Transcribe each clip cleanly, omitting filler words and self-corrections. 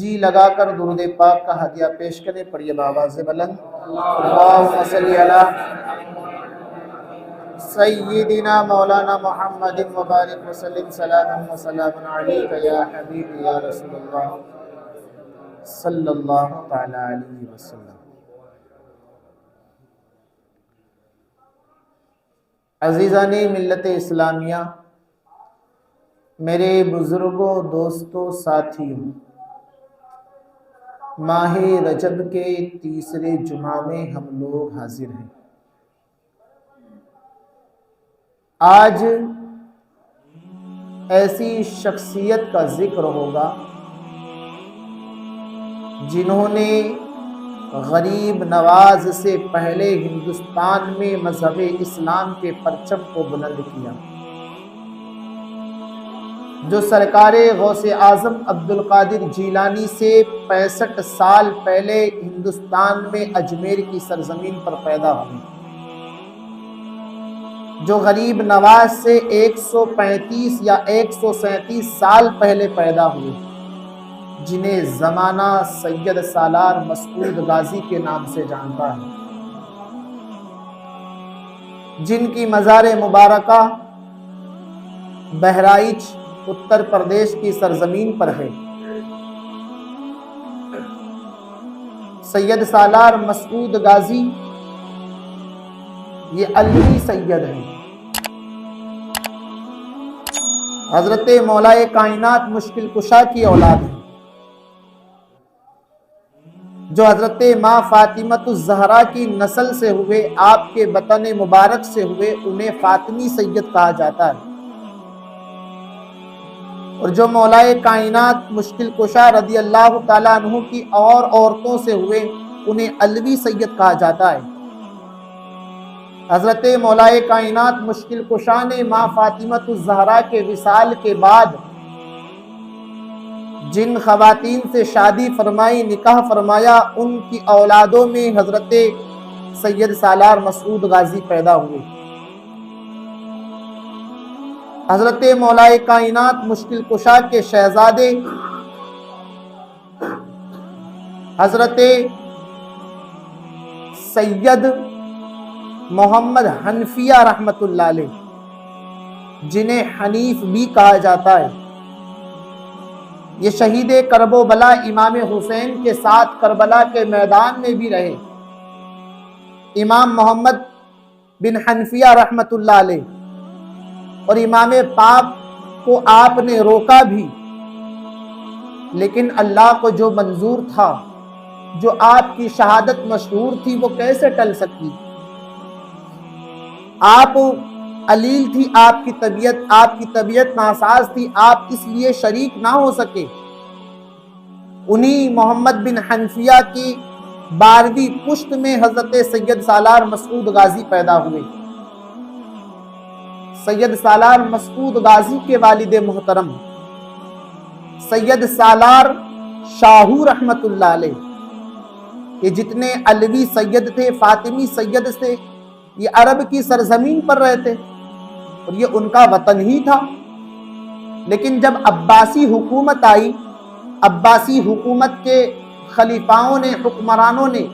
جی لگا کر درود پاک کا ہدیہ پیش کریں. پڑھیے بآواز بلند. اللہم صلی علی سیدنا مولانا محمد مبارک وسلم. سلام و سلام علیک یا حبیبی یا رسول اللہ صلی اللہ تعالی علیہ وسلم. عزیزان ملت اسلامیہ، میرے بزرگوں، دوستوں، ساتھیوں، ماہ رجب کے تیسرے جمعہ میں ہم لوگ حاضر ہیں. آج ایسی شخصیت کا ذکر ہوگا جنہوں نے غریب نواز سے پہلے ہندوستان میں مذہب اسلام کے پرچم کو بلند کیا، جو سرکار غوث اعظم عبدالقادر جیلانی سے 65 سال پہلے ہندوستان میں اجمیر کی سرزمین پر پیدا ہوئے، جو غریب نواز سے 135 یا 137 سال پہلے پیدا ہوئے، جنہیں زمانہ سید سالار مسعود غازی کے نام سے جانتا ہے، جن کی مزار مبارکہ بہرائچ اتر پردیش کی سرزمین پر ہے. سید سالار مسعود غازی یہ علوی سید ہیں. حضرت مولا کائنات مشکل کشا کی اولاد ہیں، جو حضرت ماں فاطمۃ الزہرا کی نسل سے ہوئے، آپ کے بطن مبارک سے ہوئے، انہیں فاطمی سید کہا جاتا ہے. اور جو مولا کائنات مشکل کشا رضی اللہ تعالیٰ عنہ کی اور عورتوں سے ہوئے، انہیں علوی سید کہا جاتا ہے. حضرت مولا کائنات مشکل کشا نے ماں فاطمۃ الزہرا کے وصال کے بعد جن خواتین سے شادی فرمائی، نکاح فرمایا، ان کی اولادوں میں حضرت سید سالار مسعود غازی پیدا ہوئے. حضرت مولا کائنات مشکل کشا کے شہزادے حضرت سید محمد حنفیہ رحمت اللہ علیہ، جنہیں حنیف بھی کہا جاتا ہے، یہ شہید کرب و بلا امام حسین کے ساتھ کربلا کے میدان میں بھی رہے. امام محمد بن حنفیہ رحمت اللہ علیہ اور امام پاک کو آپ نے روکا بھی، لیکن اللہ کو جو منظور تھا، جو آپ کی شہادت مشہور تھی، وہ کیسے ٹل سکتی. آپ علیل تھی، آپ کی طبیعت ناساز تھی، آپ اس لیے شریک نہ ہو سکے. انہی محمد بن حنفیہ کی 12ویں پشت میں حضرت سید سالار مسعود غازی پیدا ہوئے. سید سالار مسعود غازی کے والد محترم سید سالار شاہو رحمت اللہ علیہ، یہ جتنے علوی سید تھے، فاطمی سید سے، یہ عرب کی سرزمین پر رہتے اور یہ ان کا وطن ہی تھا. لیکن جب عباسی حکومت آئی، عباسی حکومت کے خلیفاؤں نے، حکمرانوں نے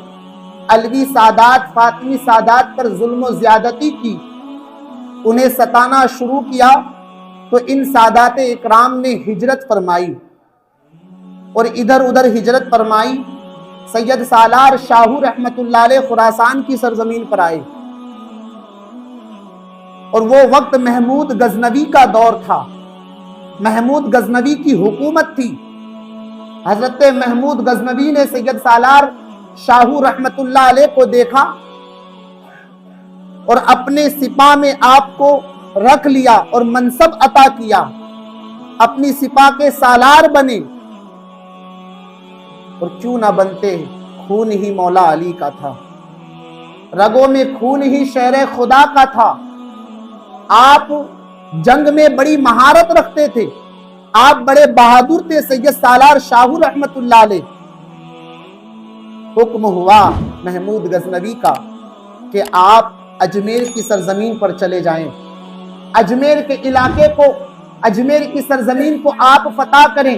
علوی سادات، فاطمی سادات پر ظلم و زیادتی کی، انہیں ستانا شروع کیا، تو ان سادات اکرام نے ہجرت فرمائی اور ادھر ادھر ہجرت فرمائی. سید سالار شاہو رحمت اللہ علیہ خراسان کی سرزمین پر آئے، اور وہ وقت محمود غزنوی کا دور تھا، محمود غزنوی کی حکومت تھی. حضرت محمود غزنوی نے سید سالار شاہو رحمت اللہ علیہ کو دیکھا اور اپنے سپاہ میں آپ کو رکھ لیا اور منصب عطا کیا، اپنی سپاہ کے سالار بنے. اور کیوں نہ بنتے، خون ہی مولا علی کا تھا، رگوں میں خون ہی شیر خدا کا تھا. آپ جنگ میں بڑی مہارت رکھتے تھے، آپ بڑے بہادر تھے. سید سالار شاہو رحمت اللہ علیہ، حکم ہوا محمود غزنوی کا کہ آپ اجمیر کی سرزمین پر چلے جائیں، اجمیر کے علاقے کو، اجمیر کی سرزمین کو آپ فتح کریں.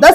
10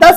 10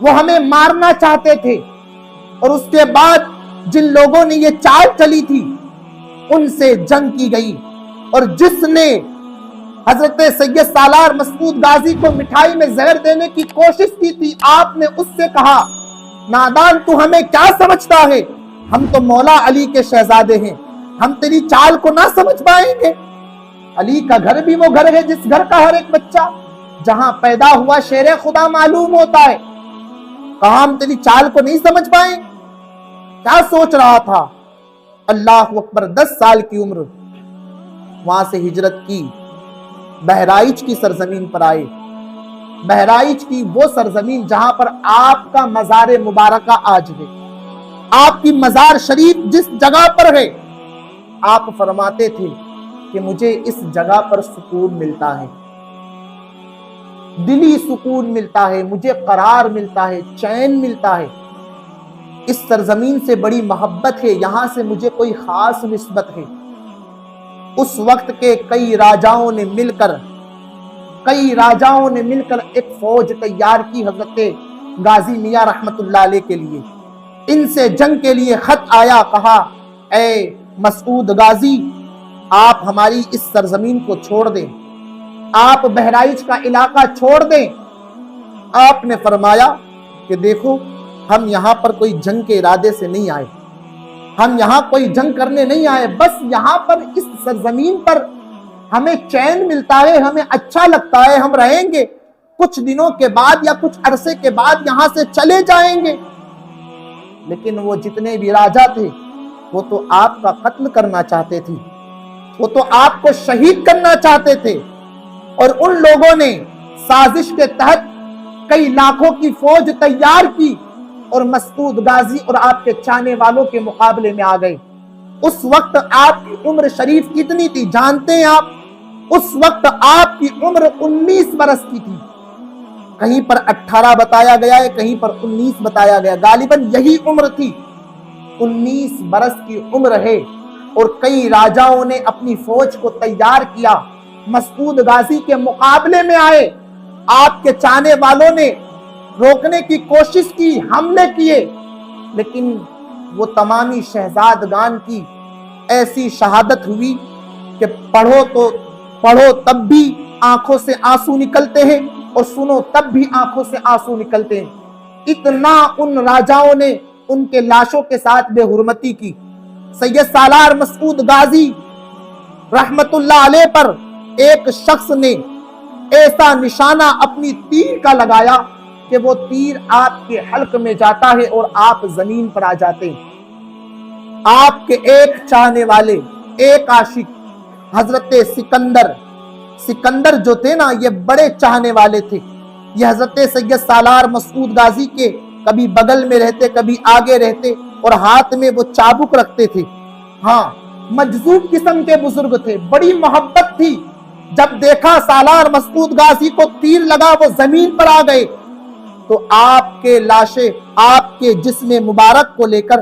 وہ ہمیں مارنا چاہتے تھے، اور اس کے بعد جن لوگوں نے یہ چال چلی تھی ان سے جنگ کی گئی، اور جس نے حضرت سید سالار مسعود غازی کو مٹھائی میں زہر دینے کی کوشش کی تھی، آپ نے اس سے کہا نادان تو ہمیں کیا سمجھتا ہے، ہم تو مولا علی کے شہزادے ہیں، ہم تیری چال کو نہ سمجھ پائیں گے۔ علی کا گھر بھی وہ گھر ہے جس گھر کا ہر ایک بچہ جہاں پیدا ہوا شیر خدا معلوم ہوتا ہے، کہاں ہم تیری چال کو نہیں سمجھ پائیں؟ کیا سوچ رہا تھا؟ اللہ اکبر، 10 سال کی عمر، وہاں سے ہجرت کی، بہرائچ کی سرزمین پر آئے، بہرائچ کی وہ سرزمین جہاں پر آپ کا مزار مبارکہ آج ہے، آپ کی مزار شریف جس جگہ پر ہے، آپ فرماتے تھے کہ مجھے اس جگہ پر سکون ملتا ہے، دلی سکون ملتا ہے، مجھے قرار ملتا ہے، چین ملتا ہے، اس سرزمین سے بڑی محبت ہے، یہاں سے مجھے کوئی خاص نسبت ہے۔ اس وقت کے کئی راجاؤں نے مل کر ایک فوج تیار کی حضرت غازی میاں رحمت اللہ علیہ کے لیے، ان سے جنگ کے لیے خط آیا، کہا اے مسعود غازی آپ ہماری اس سرزمین کو چھوڑ دیں، آپ بہرائچ کا علاقہ چھوڑ دیں۔ آپ نے فرمایا کہ دیکھو ہم یہاں پر کوئی جنگ کے ارادے سے نہیں آئے، ہم یہاں کوئی جنگ کرنے نہیں آئے، بس یہاں پر اس سرزمین پر ہمیں چین ملتا ہے، ہمیں اچھا لگتا ہے، ہم رہیں گے، کچھ دنوں کے بعد یا کچھ عرصے کے بعد یہاں سے چلے جائیں گے۔ لیکن وہ جتنے بھی راجا تھے وہ تو آپ کا قتل کرنا چاہتے تھے، وہ تو آپ کو شہید کرنا چاہتے تھے، اور ان لوگوں نے سازش کے تحت کئی لاکھوں کی فوج تیار کی اور مسعود غازی اور آپ کے چاہنے والوں کے مقابلے میں آ گئے۔ اس وقت آپ کی عمر شریف کتنی تھی جانتے ہیں آپ؟ اس وقت آپ کی عمر 19 برس کی تھی، کہیں پر 18 بتایا گیا ہے، کہیں پر 19 بتایا گیا، غالباً یہی عمر تھی، 19 برس کی عمر ہے، اور کئی راجاؤں نے اپنی فوج کو تیار کیا، مسعود غازی کے مقابلے میں آئے، آپ کے چاہنے والوں نے روکنے کی کوشش کی، حملے کیے، لیکن وہ تمامی شہزادگان کی ایسی شہادت ہوئی کہ پڑھو تب بھی آنکھوں سے آنسو نکلتے ہیں، اور سنو تب بھی آنکھوں سے آنسو نکلتے ہیں۔ اتنا ان راجاؤں نے ان کے لاشوں کے ساتھ بے حرمتی کی۔ سید سالار مسعود غازی رحمت اللہ علیہ پر ایک شخص نے ایسا نشانہ اپنی تیر کا لگایا کہ وہ تیر آپ کے حلق میں جاتا ہے اور آپ زمین پر آ جاتے ہیں۔ آپ کے ایک چاہنے والے، ایک عاشق حضرت سکندر جو تھے نا، یہ بڑے چاہنے والے تھے، یہ حضرت سید سالار مسعود غازی کے کبھی بغل میں رہتے، کبھی آگے رہتے، اور ہاتھ میں وہ چابک رکھتے تھے۔ ہاں، مجذوب قسم کے بزرگ تھے، بڑی محبت تھی۔ جب دیکھا سالار مسعود غازی کو تیر لگا، وہ زمین پر آ گئے، تو آپ کے لاشیں آپ کے جسم مبارک کو لے کر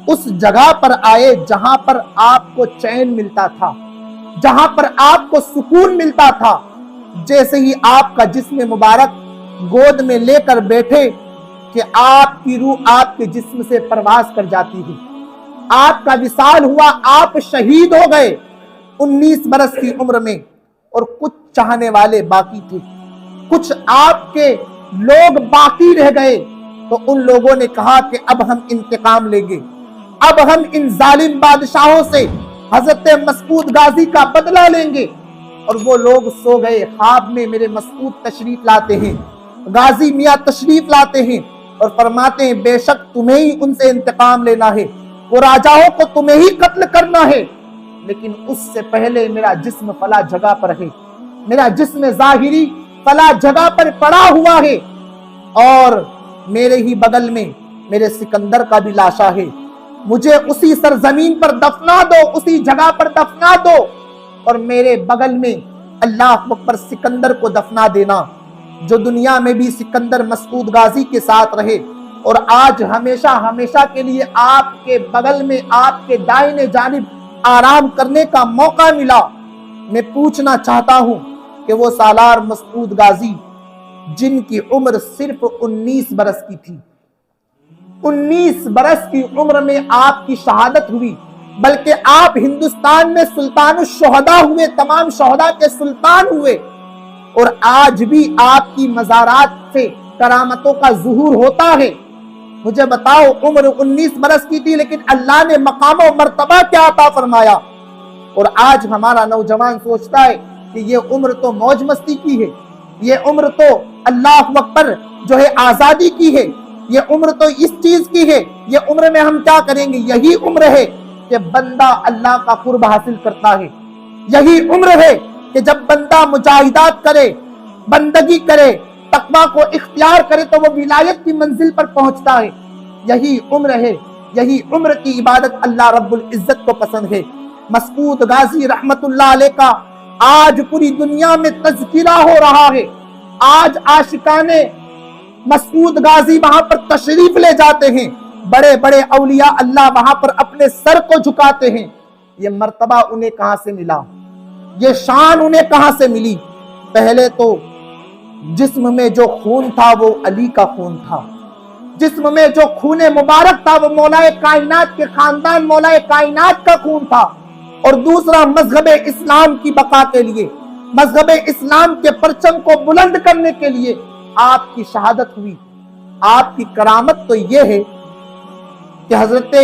اس جگہ پر آئے جہاں پر آپ کو چین ملتا تھا، جہاں پر آپ کو سکون ملتا تھا۔ جیسے ہی آپ کا جسم مبارک گود میں لے کر بیٹھے کہ آپ کی روح آپ کے جسم سے پرواز کر جاتی ہے، آپ کا وصال ہوا، آپ شہید ہو گئے 19 برس کی عمر میں، اور کچھ چاہنے والے باقی تھے، کچھ آپ کے لوگ باقی رہ گئے۔ تو ان لوگوں نے کہا کہ اب ہم انتقام لیں گے، اب ہم ان ظالم بادشاہوں سے حضرت مسعود غازی کا بدلہ لیں گے۔ اور وہ لوگ سو گئے، خواب میں میرے مسعود تشریف لاتے ہیں، غازی میاں تشریف لاتے ہیں اور فرماتے ہیں بے شک تمہیں ہی ان سے انتقام لینا ہے، وہ راجاؤں کو تمہیں ہی قتل کرنا ہے، لیکن اس سے پہلے میرا جسم فلاں جگہ پر ہے، میرا جسم ظاہری فلاں جگہ پر پڑا ہوا ہے، اور میرے ہی بغل میں میرے سکندر کا بھی لاشا ہے، مجھے اسی سرزمین پر دفنا دو، اسی جگہ پر دفنا دو، اور میرے بغل میں اللہ اکبر سکندر کو دفنا دینا، جو دنیا میں بھی سکندر مسعود غازی کے ساتھ رہے، اور آج ہمیشہ ہمیشہ کے لیے آپ کے بغل میں آپ کے دائیں جانب آرام کرنے کا موقع ملا۔ میں پوچھنا چاہتا ہوں کہ وہ سالار مسعود غازی جن کی عمر صرف 19 برس کی تھی. 19 برس کی عمر میں آپ کی شہادت ہوئی، بلکہ آپ ہندوستان میں سلطان الشہداء ہوئے، تمام شہداء کے سلطان ہوئے. اور آج بھی آپ کی مزارات سے کرامتوں کا ظہور ہوتا ہے. مجھے بتاؤ، عمر 19 برس کی تھی لیکن اللہ نے مقام و مرتبہ کیا عطا فرمایا. اور آج ہمارا نوجوان سوچتا ہے کہ یہ عمر تو موج مستی کی ہے، یہ عمر تو اللہ اکبر جو ہے آزادی کی ہے، یہ عمر تو اس چیز کی ہے، یہ عمر میں ہم کیا کریں گے. یہی عمر ہے کہ بندہ اللہ کا قرب حاصل کرتا ہے. یہی عمر ہے کہ جب بندہ مجاہدات کرے، بندگی کرے، تقویٰ کو اختیار کرے تو وہ ولایت کی منزل پر پہنچتا ہے. یہی عمر ہے، یہی عمر کی عبادت اللہ رب العزت کو پسند ہے. مسعود غازی رحمت اللہ علیہ کا آج پوری دنیا میں تذکرہ ہو رہا ہے. آج عاشقان مسعود غازی وہاں پر تشریف لے جاتے ہیں، بڑے بڑے اولیاء اللہ وہاں پر اپنے سر کو جھکاتے ہیں. یہ مرتبہ انہیں کہاں سے ملا؟ یہ شان انہیں کہاں سے ملی؟ پہلے تو جسم میں جو خون تھا وہ علی کا خون تھا، جسم میں جو خون مبارک تھا وہ مولا کائنات کے خاندان مولا کائنات کا خون تھا. اور دوسرا مذہب اسلام کی بقا کے لیے، مذہب اسلام کے پرچم کو بلند کرنے کے لیے آپ کی شہادت ہوئی. آپ کی کرامت تو یہ ہے کہ حضرت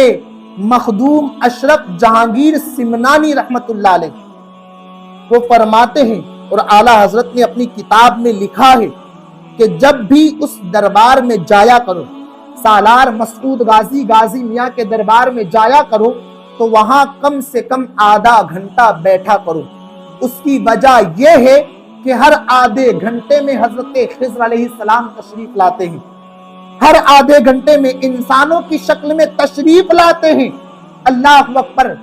مخدوم اشرف جہانگیر سمنانی رحمت اللہ علیہ وہ فرماتے ہیں، اور اعلیٰ حضرت نے اپنی کتاب میں لکھا ہے کہ جب بھی اس دربار میں جایا کرو، سالار مسعود غازی غازی میاں کے دربار میں جایا کرو تو وہاں کم سے کم آدھا گھنٹہ بیٹھا کرو. اس کی وجہ یہ ہے کہ ہر آدھے گھنٹے میں حضرت خضر علیہ السلام تشریف لاتے ہیں، ہر آدھے گھنٹے میں انسانوں کی شکل میں تشریف لاتے ہیں. اللہ اکبر.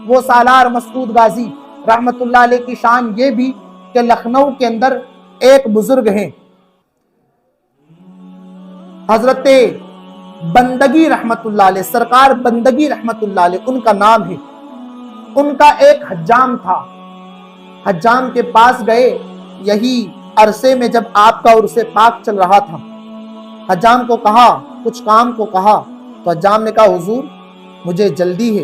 وہ سالار مسعود غازی رحمت اللہ علیہ کی شان یہ بھی کہ لکھنؤ کے اندر ایک بزرگ ہیں حضرت بندگی رحمت اللہ علیہ، سرکار بندگی رحمت اللہ علیہ ان کا نام ہے. ان کا ایک حجام تھا، حجام کے پاس گئے یہی عرصے میں جب آپ کا عرص پاک چل رہا تھا. حجام کو کہا، کچھ کام کو کہا تو حجام نے کہا حضور مجھے جلدی ہے،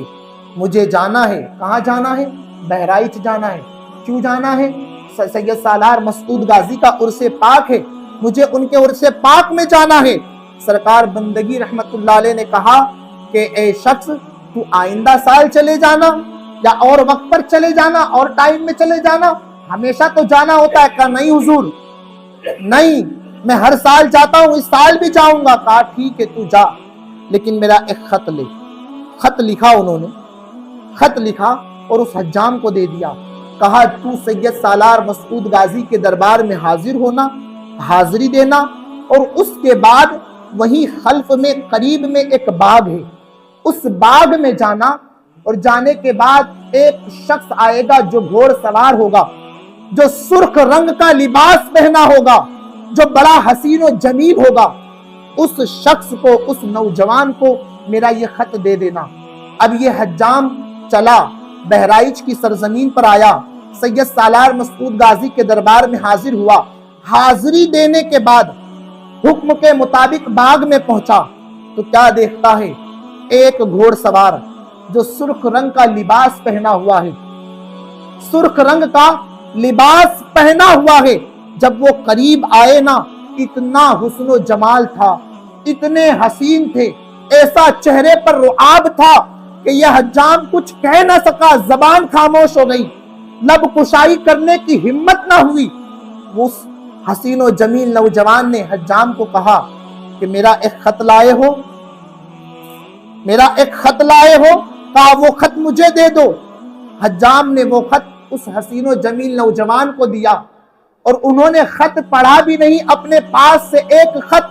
مجھے جانا ہے. کہاں جانا ہے؟ بہرائچ جانا ہے. کیوں جانا ہے؟ سید سالار مسعود غازی کا عرص پاک ہے، مجھے ان کے عرص پاک میں جانا ہے. سرکار بندگی رحمت اللہ علیہ نے کہا کہ اے شخص تو آئندہ سال چلے جانا یا اور وقت پر چلے جانا اور ٹائم میں چلے جانا، ہمیشہ تو جانا ہوتا ہے. کہا نہیں حضور، نہیں میں ہر سال جاتا ہوں، اس سال بھی جاؤں گا. کہا ٹھیک ہے تو جا، لیکن میرا ایک خط لے. خط لکھا، انہوں نے خط لکھا اور اس حجام کو دے دیا. کہا تو سید سالار مسعود غازی کے دربار میں حاضر ہونا، حاضری دینا، اور اس کے بعد وہیں خلف میں قریب میں ایک باغ ہے، اس باغ میں جانا. اور جانے کے بعد ایک شخص آئے گا جو گھوڑ سوار ہوگا، جو سرخ رنگ کا لباس پہنا ہوگا، جو بڑا حسین و جمیل ہوگا. اس شخص کو، اس نوجوان کو میرا یہ خط دے دینا. اب یہ حجام چلا، بہرائچ کی سرزمین پر آیا، سید سالار مسعود غازی کے دربار میں حاضر ہوا. حاضری دینے کے بعد حکم کے مطابق باغ میں پہنچا تو کیا دیکھتا ہے؟ ایک گھوڑ سوار جو سرخ رنگ کا لباس پہنا ہوا ہے، سرخ رنگ کا لباس پہنا ہوا ہے. جب وہ قریب آئے نا، اتنا حسن و جمال تھا، اتنے حسین تھے، ایسا چہرے پر رعاب تھا کہ یہ حجام کچھ کہہ نہ سکا، زبان خاموش ہو گئی، لب کشائی کرنے کی ہمت نہ ہوئی. اس حسین و جمیل نوجوان نے حجام کو کہا کہ میرا ایک خط لائے ہو، میرا ایک خط لائے ہو. کہا وہ خط مجھے دے دو. حجام نے وہ خط اس حسین و جمیل نوجوان کو دیا، اور انہوں نے خط پڑھا بھی نہیں، اپنے پاس سے ایک خط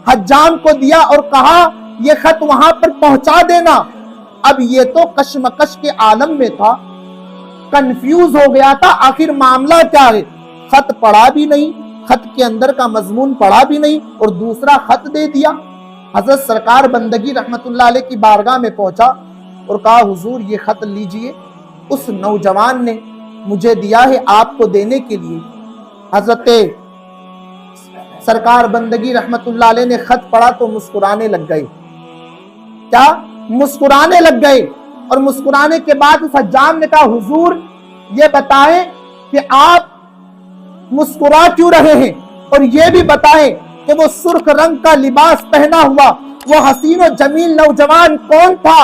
حجام کو دیا اور کہا یہ خط وہاں پر پہنچا دینا. اب یہ تو کشمکش کے عالم میں تھا، کنفیوز ہو گیا تھا، آخر معاملہ کیا ہے. خط پڑھا بھی نہیں، خط کے اندر کا مضمون پڑھا بھی نہیں، اور دوسرا خط دے دیا. حضرت سرکار بندگی رحمت اللہ علیہ کی بارگاہ میں پہنچا اور کہا حضور یہ خط لیجئے، اس نوجوان نے مجھے دیا ہے آپ کو دینے کے لیے. حضرت سرکار بندگی رحمت اللہ علیہ نے خط پڑھا تو مسکرانے لگ گئے. کیا؟ مسکرانے لگ گئے. اور مسکرانے کے بعد اس حجام نے کہا حضور یہ بتائیں کہ آپ مسکرا کیوں رہے ہیں، اور یہ بھی بتائیں کہ وہ سرخ رنگ کا لباس پہنا ہوا وہ حسین و جمیل نوجوان کون تھا،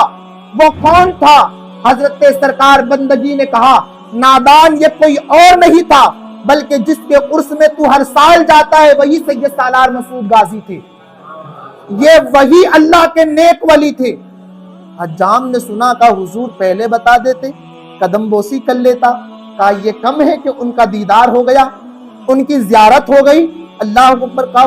وہ کون تھا؟ حضرت سرکار بندگی نے کہا نادان، یہ کوئی اور نہیں تھا بلکہ جس کے عرس میں تو ہر سال جاتا ہے وہی سید سالار مسعود غازی تھے، یہ وہی اللہ کے نیک ولی تھے. حجام نے سنا، کہا حضور پہلے بتا دیتے، قدم بوسی کر لیتا. کہا یہ کم ہے کہ ان کا دیدار ہو گیا، ان کی زیارت ہو گئی. اللہ اکبر. کہا